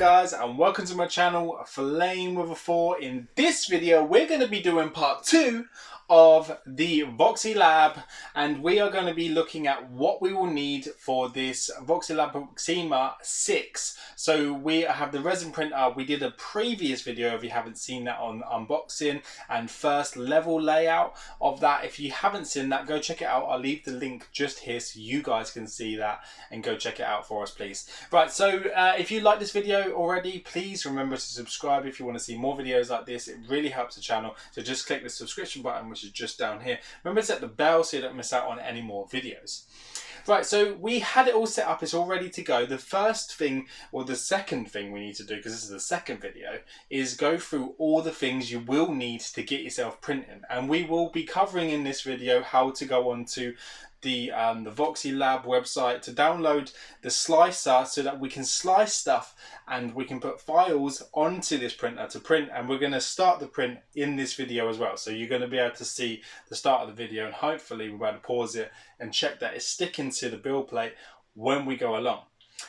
guys, and welcome to my channel, Flame with a 4. In this video we're going to be doing part 2 of the Voxelab, and we are going to be looking at what we will need for this Voxelab Proxima 6. So we have the resin printer. We did a previous video, if you haven't seen that, on unboxing and first level layout of that. If you haven't seen that, go check it out. I'll leave the link just here so you guys can see that and go check it out for us, please. Right, so if you like this video already, please remember to subscribe if you want to see more videos like this. It really helps the channel, so just click the subscription button, which is just down here. Remember to set the bell so you don't miss out on any more videos. Right, so we had it all set up, it's all ready to go. The first thing, or the second thing we need to do, because this is the second video, is go through all the things you will need to get yourself printing. And we will be covering in this video how to go on to the Voxelab website to download the slicer so that we can slice stuff and we can put files onto this printer to print, and we're going to start the print in this video as well. So you're going to be able to see the start of the video, and hopefully we'll be able to pause it and check that it's sticking to the build plate when we go along.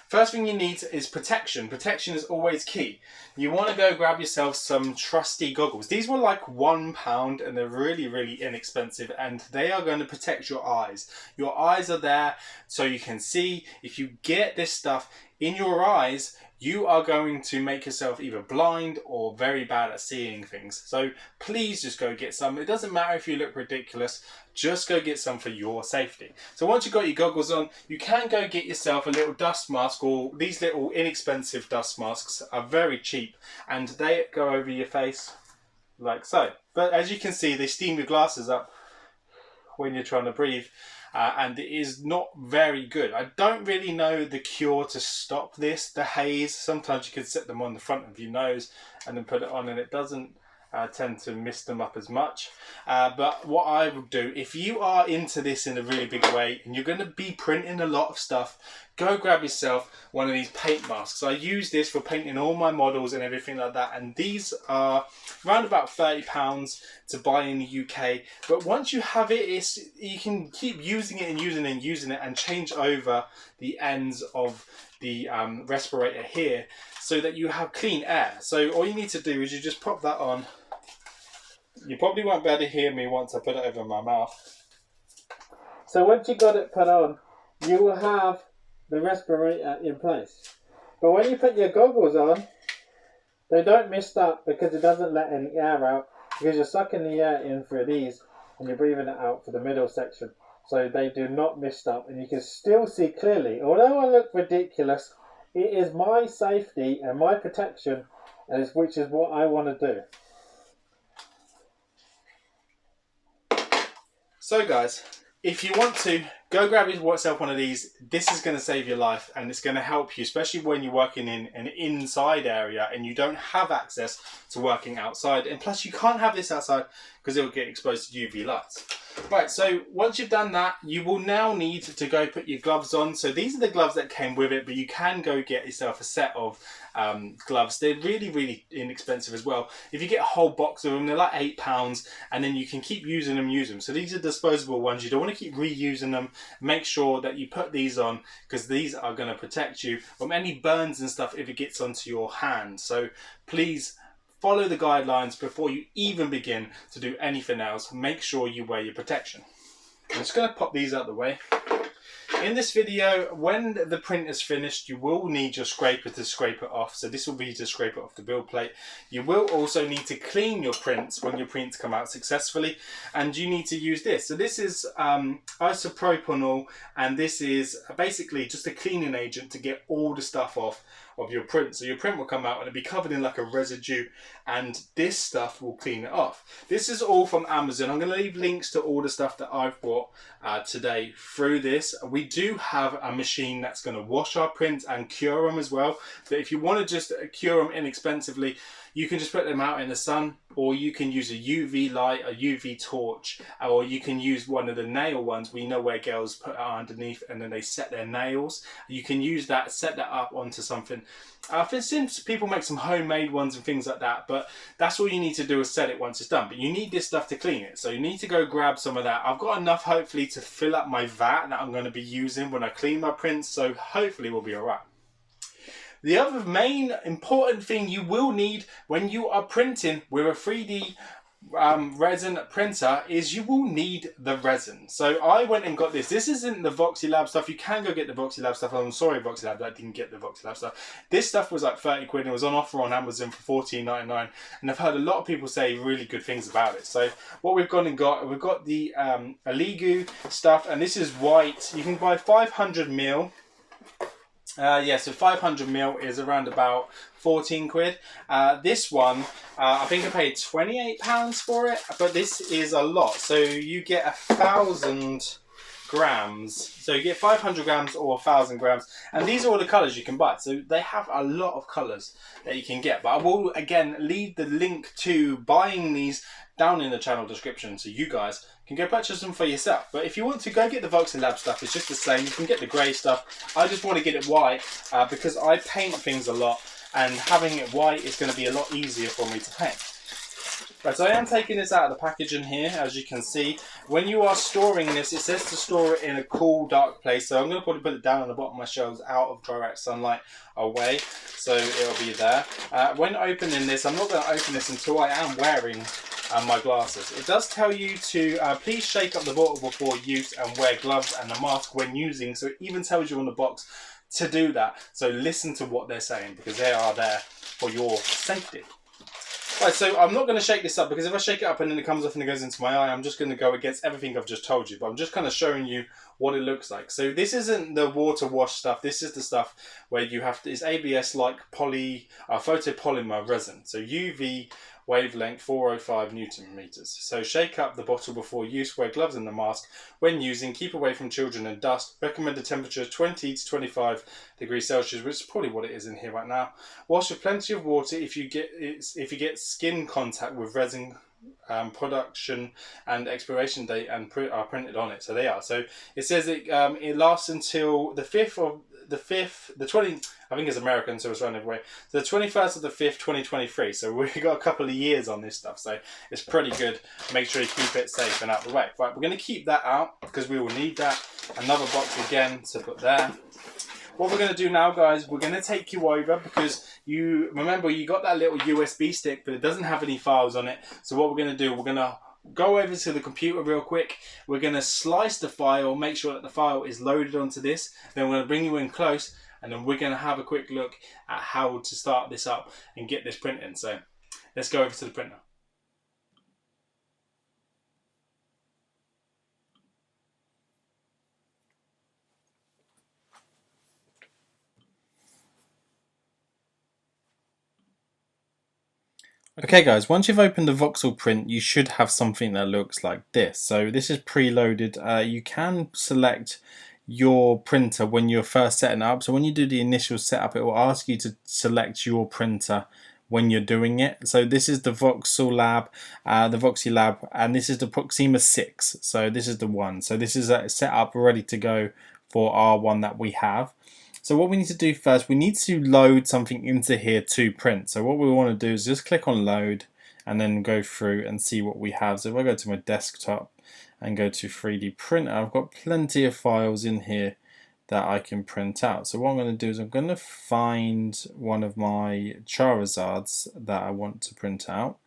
First thing you need is protection. Protection is always key. You want to go grab yourself some trusty goggles. These were like £1 and they're really, really inexpensive, and they are going to protect your eyes. Your eyes are there so you can see. If you get this stuff in your eyes, you are going to make yourself either blind or very bad at seeing things. So please just go get some. It doesn't matter if you look ridiculous, just go get some for your safety. So once you've got your goggles on, you can go get yourself a little dust mask, or these little inexpensive dust masks are very cheap and they go over your face like so. But as you can see, they steam your glasses up when you're trying to breathe. And it is not very good. I don't really know the cure to stop this, the haze. Sometimes you can set them on the front of your nose and then put it on, and it doesn't tend to mist them up as much. But what I would do, if you are into this in a really big way and you're going to be printing a lot of stuff, go grab yourself one of these paint masks. I use this for painting all my models and everything like that, and these are around about £30 to buy in the UK. But once you have it, you can keep using it and using it and using it, and change over the ends of the respirator here so that you have clean air. So all you need to do is you just pop that on. You probably won't be able to hear me once I put it over my mouth. So once you got it put on, you will have the respirator in place. But when you put your goggles on, they don't mist up because it doesn't let any air out, because you're sucking the air in through these and you're breathing it out for the middle section. So they do not mist up, and you can still see clearly. Although I look ridiculous, it is my safety and my protection, which is what I want to do. So guys, if you want to, go grab yourself one of these. This is going to save your life, and it's going to help you, especially when you're working in an inside area and you don't have access to working outside. And plus you can't have this outside because it will get exposed to UV lights. Right, so once you've done that, you will now need to go put your gloves on. So these are the gloves that came with it, but you can go get yourself a set of gloves. They're really, really inexpensive as well. If you get a whole box of them, they're like £8, and then you can keep using them, So these are disposable ones. You don't want to keep reusing them. Make sure that you put these on, because these are going to protect you from any burns and stuff if it gets onto your hand. So please follow the guidelines before you even begin to do anything else. Make sure you wear your protection. I'm just going to pop these out of the way. In this video, when the print is finished, you will need your scraper to scrape it off. So this will be to scrape it off the build plate. You will also need to clean your prints when your prints come out successfully, and you need to use this. So this is isopropanol, and this is basically just a cleaning agent to get all the stuff off of your print. So your print will come out and it'll be covered in like a residue, and this stuff will clean it off. This is all from Amazon. I'm going to leave links to all the stuff that I've bought today through this. We do have a machine that's going to wash our prints and cure them as well. But if you want to just cure them inexpensively, you can just put them out in the sun, or you can use a UV light, a UV torch, or you can use one of the nail ones. We know where girls put it underneath and then they set their nails. You can use that, set that up onto something. I've seen people make some homemade ones and things like that, but that's all you need to do is set it once it's done. But you need this stuff to clean it, so you need to go grab some of that. I've got enough hopefully to fill up my vat that I'm going to be using when I clean my prints, so hopefully we'll be alright. The other main important thing you will need when you are printing with a 3D resin printer is you will need the resin. So I went and got this. This isn't the Voxelab stuff. You can go get the Voxelab stuff. I'm sorry, Voxelab, that I didn't get the Voxelab stuff. This stuff was like 30 quid and it was on offer on Amazon for $14.99. And I've heard a lot of people say really good things about it. So what we've gone and got, we've got the Aligu stuff, and this is white. You can buy 500 ml. Yeah, so 500 ml is around about 14 quid. This one, I think I paid £28 for it, but this is a lot. So you get 1,000 grams. So you get 500 grams or 1,000 grams. And these are all the colours you can buy. So they have a lot of colours that you can get. But I will, again, leave the link to buying these down in the channel description so you guys can go purchase them for yourself. But if you want to go get the Voxelab stuff, it's just the same. You can get the grey stuff. I just want to get it white because I paint things a lot, and having it white is going to be a lot easier for me to paint. Right, so I am taking this out of the packaging here, as you can see. When you are storing this, it says to store it in a cool, dark place. So I'm going to probably put it down on the bottom of my shelves, out of direct sunlight, away, so it'll be there. When opening this, I'm not going to open this until I am wearing my glasses. It does tell you to please shake up the bottle before use and wear gloves and a mask when using. So it even tells you on the box to do that. So listen to what they're saying, because they are there for your safety. Right, so I'm not going to shake this up, because if I shake it up and then it comes off and it goes into my eye, I'm just going to go against everything I've just told you. But I'm just kind of showing you what it looks like. So this isn't the water wash stuff. This is the stuff where you have to, it's ABS like photopolymer resin. So UV wavelength 405 Newton meters. So shake up the bottle before use, wear gloves and the mask when using, keep away from children and dust. Recommended temperature 20 to 25 degrees Celsius, which is probably what it is in here right now. Wash with plenty of water if you get skin contact with resin. Production and expiration date and are printed on it. So they are. So it says it lasts until the 20th, I think it's American, so it's around everywhere. So the 21st of the 5th, 2023. So we've got a couple of years on this stuff. So it's pretty good. Make sure you keep it safe and out of the way. Right, we're going to keep that out because we will need that. Another box again to put there. What we're going to do now, guys, we're going to take you over, because you remember you got that little USB stick, but it doesn't have any files on it. So what we're going to do, we're going to go over to the computer real quick. We're going to slice the file, make sure that the file is loaded onto this. Then we're going to bring you in close, and then we're going to have a quick look at how to start this up and get this printing. So let's go over to the printer. Okay guys, once you've opened the voxel print, you should have something that looks like this. So this is preloaded. You can select your printer when you're first setting it up. So when you do the initial setup, it will ask you to select your printer when you're doing it. So this is the Voxelab, and this is the Proxima 6. So this is the one. So this is set up ready to go for our one that we have. So what we need to do first, we need to load something into here to print. So what we want to do is just click on load and then go through and see what we have. So if I go to my desktop and go to 3D printer, I've got plenty of files in here that I can print out. So what I'm going to do is I'm going to find one of my Charizards that I want to print out.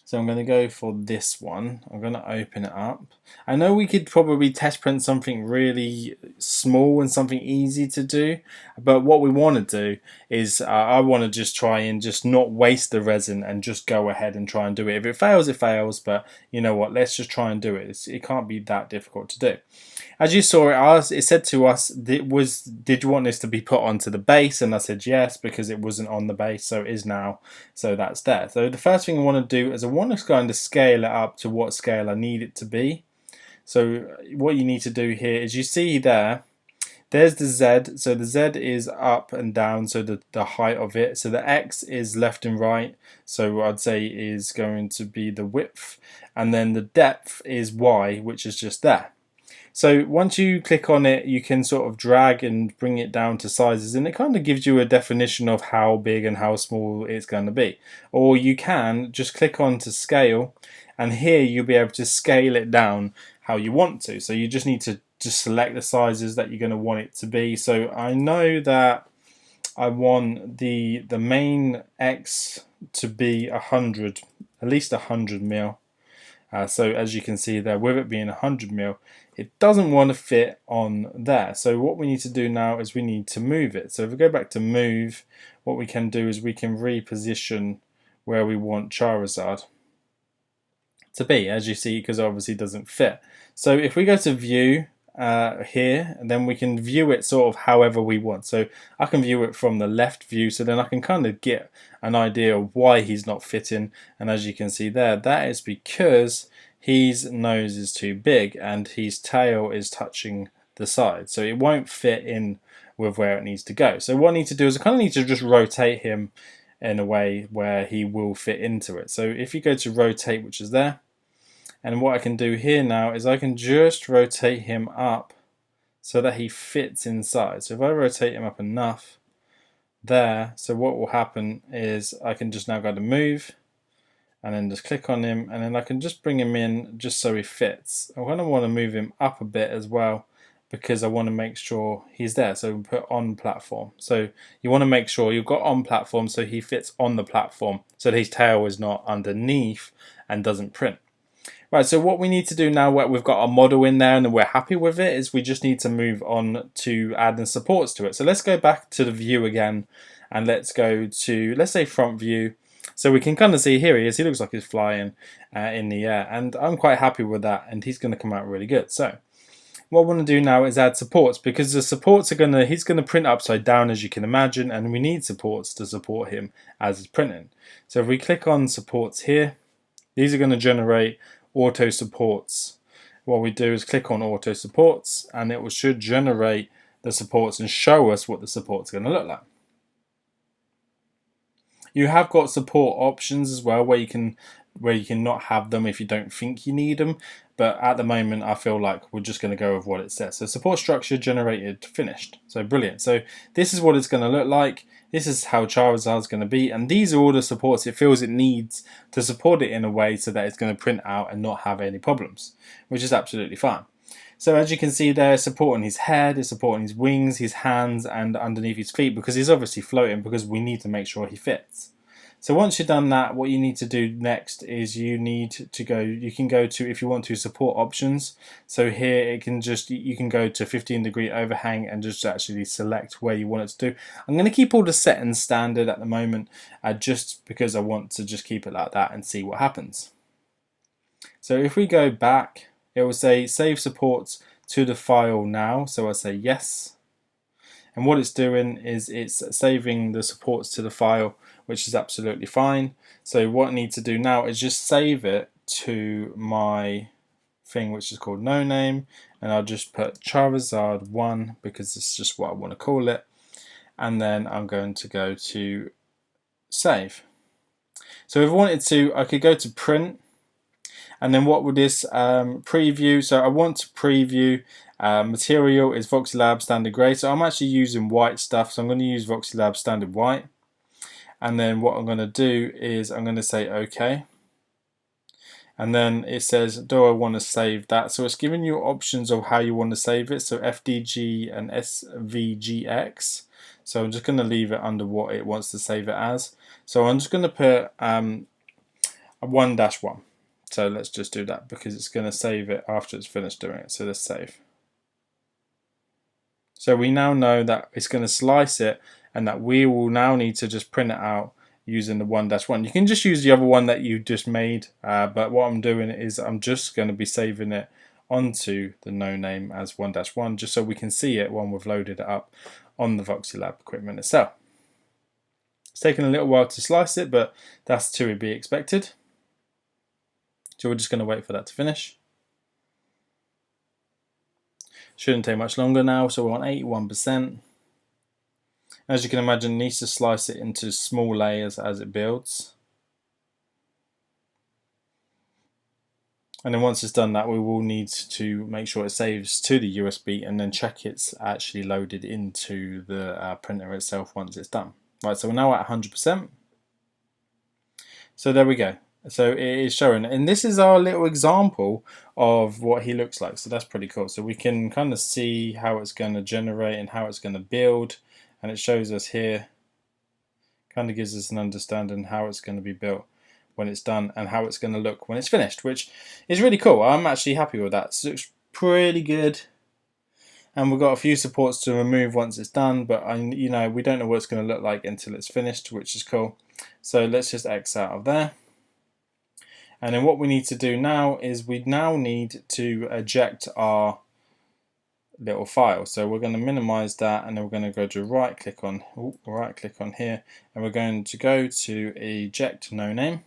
So I'm going to go for this one. I'm going to open it up. I know we could probably test print something really small and something easy to do, but what we want to do is I want to just try and just not waste the resin and just go ahead and try and do it. If it fails, it fails, but you know what, let's just try and do it. It can't be that difficult to do. As you saw, it said to us, did you want this to be put onto the base? And I said yes, because it wasn't on the base, so it is now. So that's there. So the first thing I want to do is I want to kind of scale it up to what scale I need it to be. So what you need to do here is, you see there's the Z. So the Z is up and down, so the height of it. So the X is left and right. So I'd say is going to be the width. And then the depth is Y, which is just there. So once you click on it, you can sort of drag and bring it down to sizes, and it kind of gives you a definition of how big and how small it's going to be. Or you can just click on to scale, and here you'll be able to scale it down how you want to. So you just need to just select the sizes that you're going to want it to be. So I know that I want the main X to be 100, at least 100 mil. So as you can see there, with it being 100 mil, it doesn't want to fit on there. So what we need to do now is we need to move it. So if we go back to move, what we can do is we can reposition where we want Charizard to be, as you see, because obviously it doesn't fit. So if we go to view here, and then we can view it sort of however we want. So I can view it from the left view, so then I can kind of get an idea of why he's not fitting. And as you can see there, that is because his nose is too big and his tail is touching the side, so it won't fit in with where it needs to go. So what I need to do is I kind of need to just rotate him in a way where he will fit into it. So if you go to rotate, which is there, and what I can do here now is I can just rotate him up so that he fits inside. So if I rotate him up enough there, so what will happen is I can just now go to move and then just click on him, and then I can just bring him in just so he fits. I kind of want to move him up a bit as well because I want to make sure he's there. So we put on platform. So you want to make sure you've got on platform so he fits on the platform, so that his tail is not underneath and doesn't print. Right, so what we need to do now, we've got our model in there and we're happy with it, is we just need to move on to adding supports to it. So let's go back to the view again, and let's go to, let's say, front view. So we can kind of see, here he is, he looks like he's flying in the air, and I'm quite happy with that, and he's going to come out really good. So what I want to do now is add supports, because the supports are he's going to print upside down, as you can imagine, and we need supports to support him as he's printing. So if we click on supports here, these are going to generate auto supports. What we do is click on auto supports, and it should generate the supports and show us what the support's going to look like. You have got support options as well, where you can not have them if you don't think you need them, but at the moment I feel like we're just going to go with what it says. So support structure generated, finished. So brilliant. So this is what it's going to look like. This is how Charizard's going to be, and these are all the supports it feels it needs to support it in a way so that it's going to print out and not have any problems, which is absolutely fine. So as you can see there, supporting his head, it's supporting his wings, his hands, and underneath his feet, because he's obviously floating, because we need to make sure he fits. So once you've done that, what you need to do next is you can go to, if you want to, support options. So here you can go to 15-degree overhang and just actually select where you want it to do. I'm going to keep all the settings standard at the moment, just because I want to just keep it like that and see what happens. So if we go back, it will say save supports to the file now. So I say yes. And what it's doing is it's saving the supports to the file, which is absolutely fine. So what I need to do now is just save it to my thing, which is called no name, and I'll just put Charizard 1 because it's just what I want to call it. And then I'm going to go to save. So if I wanted to, I could go to print, and then what would this preview? So I want to preview. Material is Voxelab standard grey, so I'm actually using white stuff, so I'm going to use Voxelab standard white. And then what I'm going to do is I'm going to say OK, and then it says, do I want to save that? So it's giving you options of how you want to save it, so FDG and SVGX. So I'm just going to leave it under what it wants to save it as. So I'm just going to put a 1-1. So let's just do that, because it's going to save it after it's finished doing it. So let's save. So we now know that it's going to slice it, and that we will now need to just print it out using the 1-1. You can just use the other one that you just made, but what I'm doing is I'm just going to be saving it onto the no name as 1-1, just so we can see it when we've loaded it up on the Voxelab equipment itself. It's taken a little while to slice it, but that's to be expected. So we're just going to wait for that to finish. Shouldn't take much longer now, so we're on 81%. As you can imagine, it needs to slice it into small layers as it builds. And then once it's done that, we will need to make sure it saves to the USB and then check it's actually loaded into the printer itself once it's done. Right, so we're now at 100%. So there we go. So it is showing, and this is our little example of what he looks like. So that's pretty cool. So we can kind of see how it's going to generate and how it's going to build and it shows us here, kind of gives us an understanding how it's going to be built when it's done and how it's going to look when it's finished, which is really cool. I'm actually happy with that. It looks pretty good. And we've got a few supports to remove once it's done, but we don't know what it's going to look like until it's finished, which is cool. So let's just X out of there. And then what we need to do now is we now need to eject our little file. So we're going to minimize that, and then we're going to go to right click on here, and we're going to go to eject no name.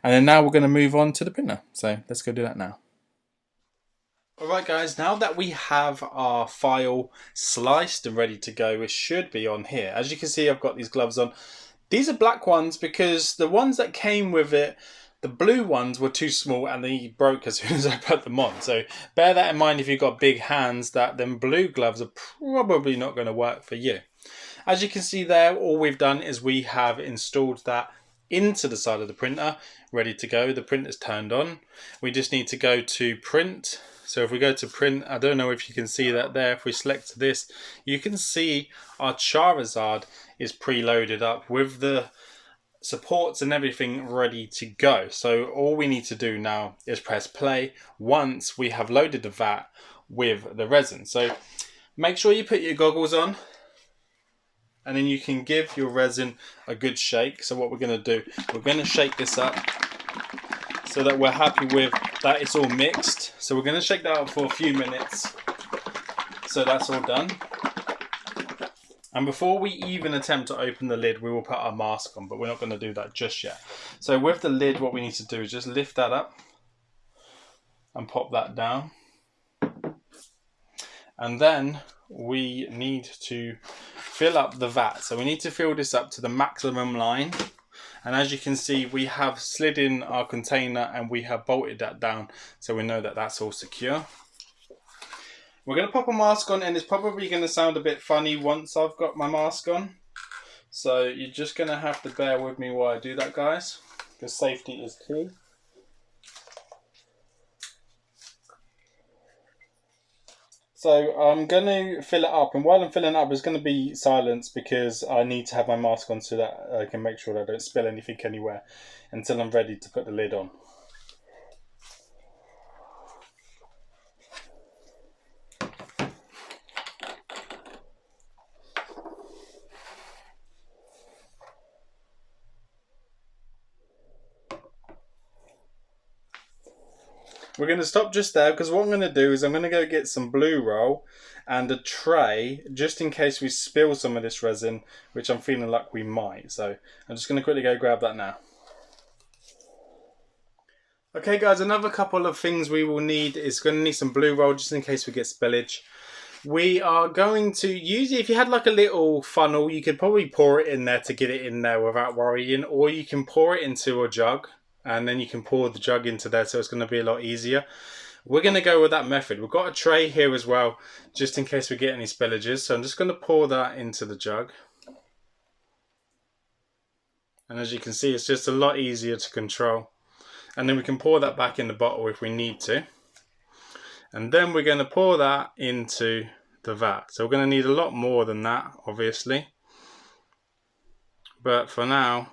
And then now we're going to move on to the printer. So let's go do that now. Alright guys, now that we have our file sliced and ready to go, it should be on here. As you can see, I've got these gloves on. These are black ones because the ones that came with it, the blue ones were too small and they broke as soon as I put them on. So bear that in mind if you've got big hands, that them blue gloves are probably not going to work for you. As you can see there, all we've done is we have installed that into the side of the printer, ready to go. The printer's turned on. We just need to go to print. So if we go to print, I don't know if you can see that there. If we select this, you can see our Charizard is preloaded up with the supports and everything ready to go. So all we need to do now is press play once we have loaded the vat with the resin. So make sure you put your goggles on, and then you can give your resin a good shake. So what we're going to do, we're going to shake this up so that we're happy with that it's all mixed. So we're going to shake that up for a few minutes so that's all done. And before we even attempt to open the lid, we will put our mask on, but we're not going to do that just yet. So with the lid, what we need to do is just lift that up and pop that down. And then we need to fill up the vat. So we need to fill this up to the maximum line. And as you can see, we have slid in our container and we have bolted that down, so we know that that's all secure. We're going to pop a mask on, and it's probably going to sound a bit funny once I've got my mask on. So you're just going to have to bear with me while I do that, guys, because safety is key. So I'm going to fill it up, and while I'm filling it up, there's going to be silence because I need to have my mask on so that I can make sure that I don't spill anything anywhere until I'm ready to put the lid on. We're going to stop just there because what I'm going to do is I'm going to go get some blue roll and a tray just in case we spill some of this resin, which I'm feeling like we might. So I'm just going to quickly go grab that now. Okay guys, another couple of things we will need is going to need some blue roll just in case we get spillage. We are going to use it. If you had like a little funnel, you could probably pour it in there to get it in there without worrying, or you can pour it into a jug and then you can pour the jug into there, so it's going to be a lot easier. We're going to go with that method. We've got a tray here as well, just in case we get any spillages. So I'm just going to pour that into the jug. And as you can see, it's just a lot easier to control. And then we can pour that back in the bottle if we need to. And then we're going to pour that into the vat. So we're going to need a lot more than that, obviously. But for now,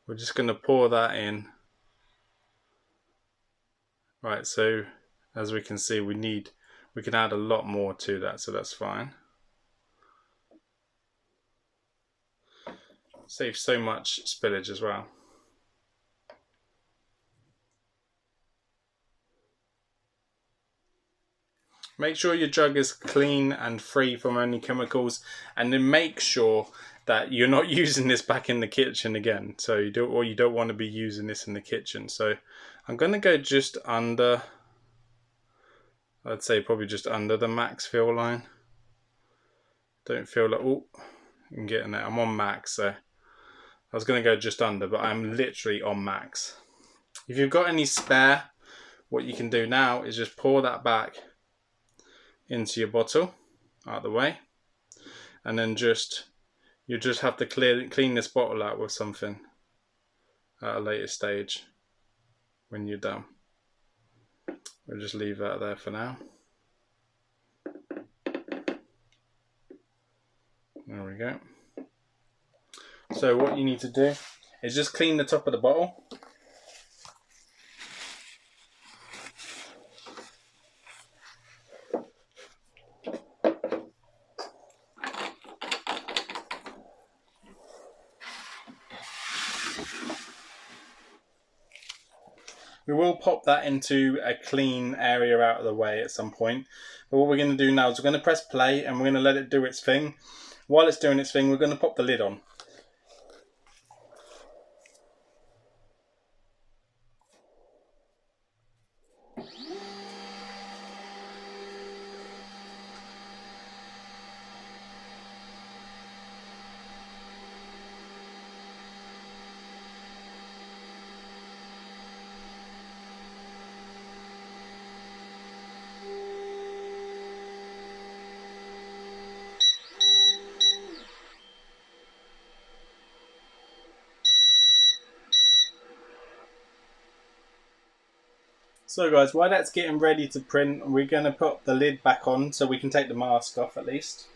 we're just going to pour that in. Right, so as we can see, we can add a lot more to that, so that's fine. Saves so much spillage as well. Make sure your jug is clean and free from any chemicals, and then make sure that you're not using this back in the kitchen again. So you don't want to be using this in the kitchen. So I'm going to go just under, I'd say probably just under the max fill line. Don't feel like, oh, I'm getting there. I'm on max, so I was going to go just under, but I'm literally on max. If you've got any spare, what you can do now is just pour that back into your bottle out of the way, and then you just have to clean this bottle out with something at a later stage when you're done. We'll just leave that there for now. There we go. So what you need to do is just clean the top of the bottle. We will pop that into a clean area out of the way at some point. But what we're going to do now is we're going to press play and we're going to let it do its thing. While it's doing its thing, we're going to pop the lid on. So guys, while that's getting ready to print, we're going to put the lid back on so we can take the mask off at least.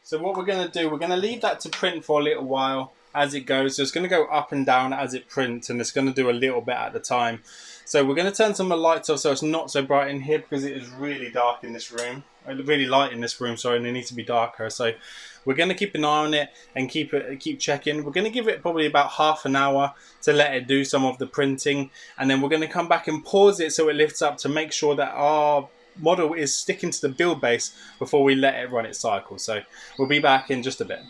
So what we're going to do, we're going to leave that to print for a little while as it goes. So it's going to go up and down as it prints, and it's going to do a little bit at a time. So we're going to turn some of the lights off so it's not so bright in here because it is really dark in this room. Really light in this room, sorry, and it needs to be darker. So we're going to keep an eye on it and keep checking. We're going to give it probably about half an hour to let it do some of the printing, and then we're going to come back and pause it so it lifts up to make sure that our model is sticking to the build base before we let it run its cycle. So we'll be back in just a bit.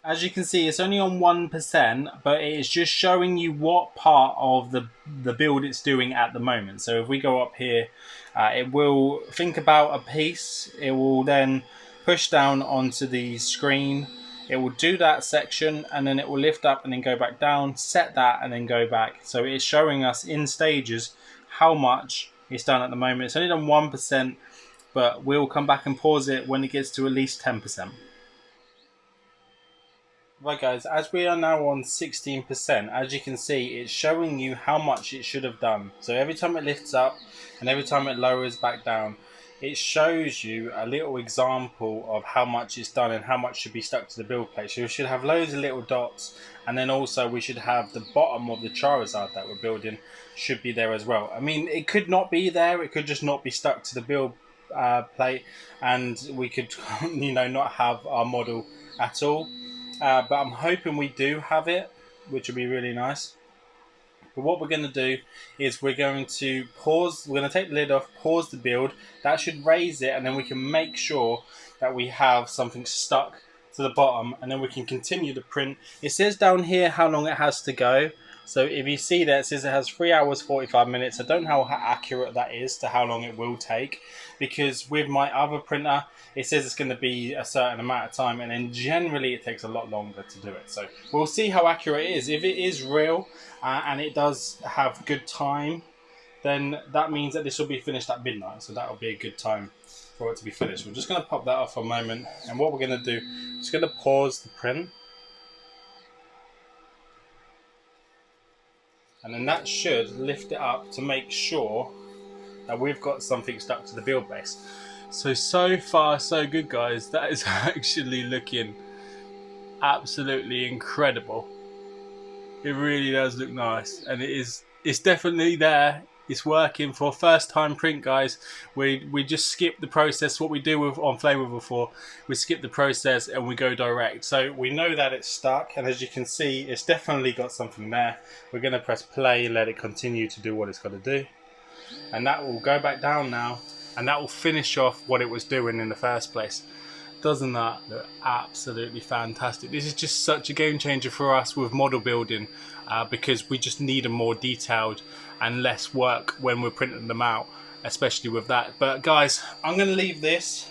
As you can see, it's only on 1%, but it is just showing you what part of the build it's doing at the moment. So if we go up here, it will think about a piece. It will then push down onto the screen. It will do that section, and then it will lift up and then go back down, set that, and then go back. So it's showing us in stages how much it's done at the moment. It's only done 1%, but we'll come back and pause it when it gets to at least 10%. Right guys, as we are now on 16%, as you can see, it's showing you how much it should have done. So every time it lifts up and every time it lowers back down, it shows you a little example of how much it's done and how much should be stuck to the build plate. So we should have loads of little dots, and then also we should have the bottom of the Charizard that we're building should be there as well. I mean, it could not be there, it could just not be stuck to the build plate, and we could not have our model at all. But I'm hoping we do have it, which would be really nice. But what we're going to do is we're going to pause, we're going to take the lid off, pause the build. That should raise it, and then we can make sure that we have something stuck to the bottom, and then we can continue to print. It says down here how long it has to go. So if you see that, it says it has 3 hours 45 minutes. I don't know how accurate that is to how long it will take, because with my other printer, it says it's going to be a certain amount of time, and then generally it takes a lot longer to do it. So we'll see how accurate it is. If it is real and it does have good time, then that means that this will be finished at midnight. So that will be a good time for it to be finished. We're just going to pop that off for a moment, and what we're going to do is going to pause the print. And then that should lift it up to make sure that we've got something stuck to the build base. So far so good guys. That is actually looking absolutely incredible. It really does look nice, and it's definitely there. It's working for first time print guys. We just skip the process. What we do on Flame before, we skip the process and we go direct. So we know that it's stuck, and as you can see, it's definitely got something there. We're going to press play, let it continue to do what it's got to do, and that will go back down now, and that will finish off what it was doing in the first place. Doesn't that look absolutely fantastic? This is just such a game changer for us with model building, because we just need a more detailed and less work when we're printing them out, especially with that. But guys, I'm going to leave this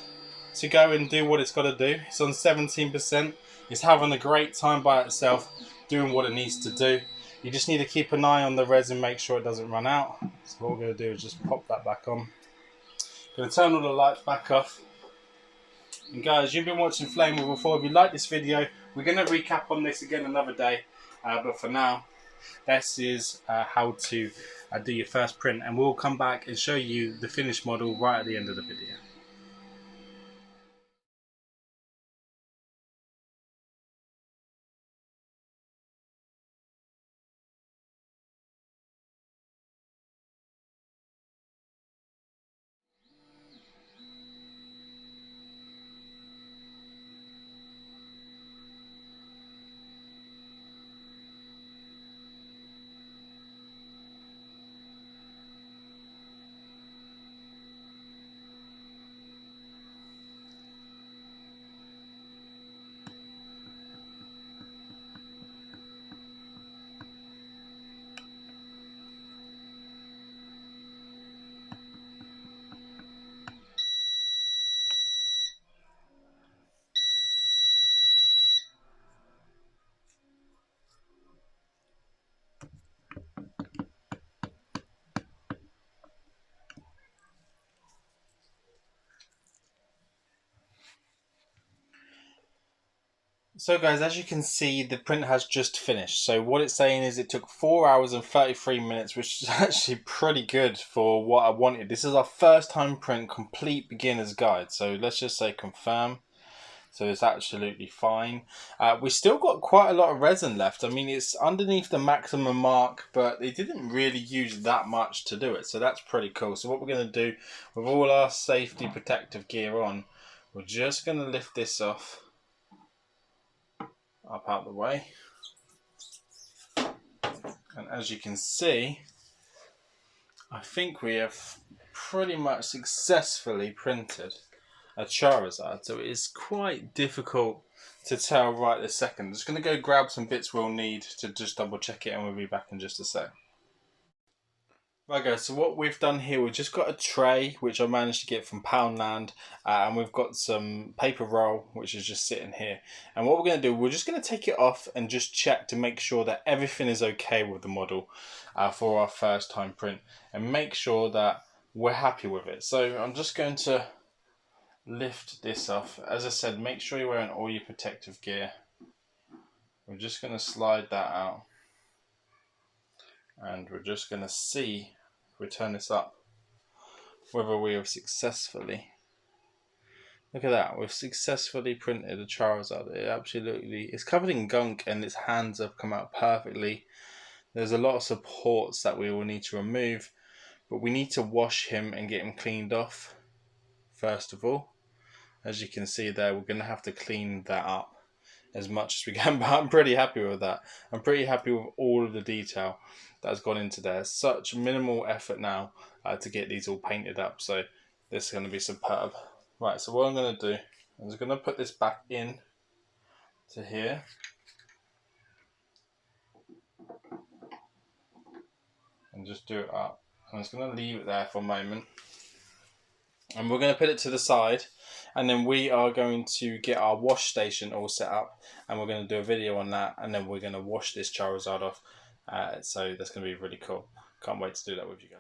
to go and do what it's got to do. It's on 17%. It's having a great time by itself, doing what it needs to do. You just need to keep an eye on the resin, make sure it doesn't run out. So what we're going to do is just pop that back on. Going to turn all the lights back off. And guys, you've been watching Flame With before. If you like this video, we're going to recap on this again another day. But for now, this is how to do your first print. And we'll come back and show you the finished model right at the end of the video. So guys, as you can see, the print has just finished. So what it's saying is it took 4 hours and 33 minutes, which is actually pretty good for what I wanted. This is our first time print, complete beginner's guide. So let's just say confirm. So it's absolutely fine. We still got quite a lot of resin left. I mean, it's underneath the maximum mark, but they didn't really use that much to do it. So that's pretty cool. So what we're going to do with all our safety protective gear on, we're just going to lift this off. Up out the way, and as you can see, I think we have pretty much successfully printed a Charizard, so it is quite difficult to tell right this second. I'm just going to go grab some bits we'll need to just double check it, and we'll be back in just a sec. Right guys, so what we've done here, we've just got a tray which I managed to get from Poundland, and we've got some paper roll which is just sitting here. And what we're going to do, we're just going to take it off and just check to make sure that everything is okay with the model for our first time print, and make sure that we're happy with it. So I'm just going to lift this off. As I said, make sure you're wearing all your protective gear. We're just going to slide that out. And we're just going to see, if we turn this up, whether we have successfully, look at that, we've successfully printed a Charizard. It absolutely, it's covered in gunk and its hands have come out perfectly. There's a lot of supports that we will need to remove, but we need to wash him and get him cleaned off first of all. As you can see there, we're going to have to clean that up as much as we can, but I'm pretty happy with that. I'm pretty happy with all of the detail that's gone into there. Such minimal effort now to get these all painted up, so this is going to be superb. Right, so what I'm going to do, I'm just going to put this back in to here. And just do it up. I'm just going to leave it there for a moment. And we're going to put it to the side, and then we are going to get our wash station all set up, and we're going to do a video on that, and then we're going to wash this Charizard off. So that's going to be really cool. Can't wait to do that with you guys.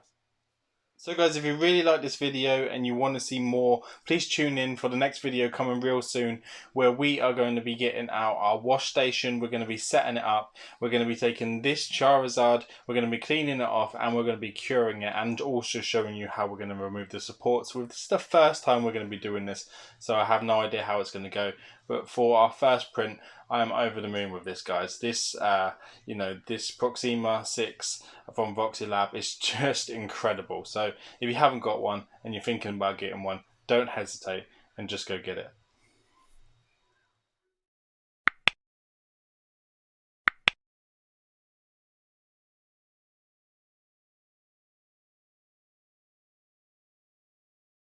So guys, if you really like this video and you want to see more, please tune in for the next video coming real soon, where we are going to be getting out our wash station. We're going to be setting it up. We're going to be taking this Charizard, we're going to be cleaning it off, and we're going to be curing it, and also showing you how we're going to remove the supports. This is the first time we're going to be doing this, so I have no idea how it's going to go. But for our first print, I am over the moon with this, guys. This, you know, this Proxima 6 from Voxelab is just incredible. So if you haven't got one and you're thinking about getting one, don't hesitate and just go get it.